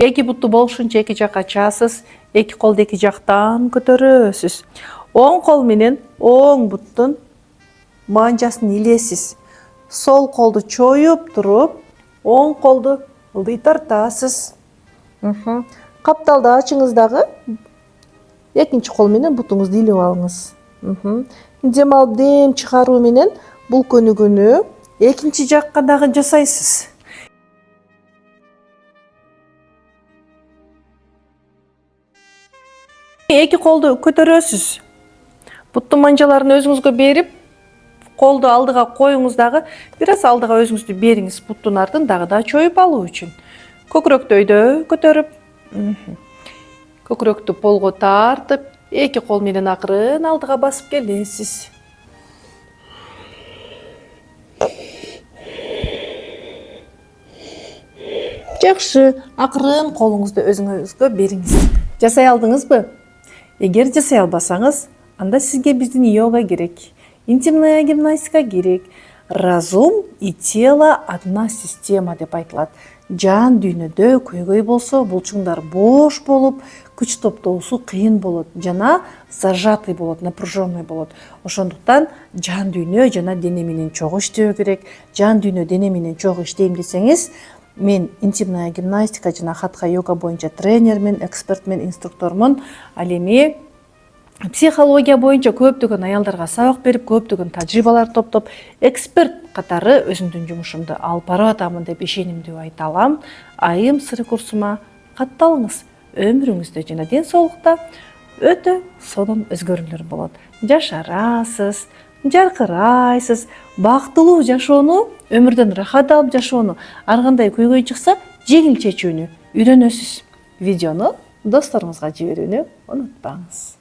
Эки бутту болушунча эки жакка ачасыз, эки колду эки жактан көтөрөсүз. Оң кол менен оң буттун манжасын илесиз. Сол колду чоюп туруп, оң колду ылдый тартасыз. Капталды ачыңыз дагы. Экинчи кол менен бутуңузду илип алыңыз. Дем алып дем чыгаруу менен бул көнүгүүнү экинчи жакка дагы жасайсыз. Эки колду көтөрөсүз. Буттун манжаларын өзүңүзгө берип, колду алдыга коюңуз дагы, бир аз алдыга өзүңүздү бериңиз буттун артын дагы да чоюп алуу үчүн. Көкүрөктү өйдө көтөрүп, көкүрөктү полго тартып, эки кол менен акырын алдыга басып келесиз. Жакшы, акырын колуңузду өзүңүзгө бериңиз. Жасай алдыңызбы? Эгер жасай албасаңыз, анда сизге биздин йога керек, интимная гимнастика керек. Разум и тело одна система деп айтылат. Жан дүйнөдө көйгөй болсо, булчуңдар бош болуп, күч топтоосу кыйын болот жана зажатый болот, напряженный болот. Ошондуктан жан дүйнө жана дене менен чогуу иштөө керек. Жан дүйнө дене менен чогуу иштейм десеңиз, мен интимная гимнастика жана хатха йога боюнча тренермин, экспертмин, инструктормун. Ал эми психология боюнча көптөгөн аялдарга сабак берип, көптөгөн тажрыйбалар топтоп, эксперт катары өзүмдүн жумушумду алып барып атамын деп ишенимдүү айта алам. Айым сыры курсума катталыңыз. Өмүрүңүздө жана ден соолукта өтө сонун өзгөрүүлөр болот. Жашарасыз, жаркырайсыз, бактылуу жашоону, өмүрдөн рахат алып жашоону, ар кандай көйгөй чыкса, жеңил чечүүнү үйрөнөсүз. Видеону досторуңузга жиберүүнү унутпаңыз.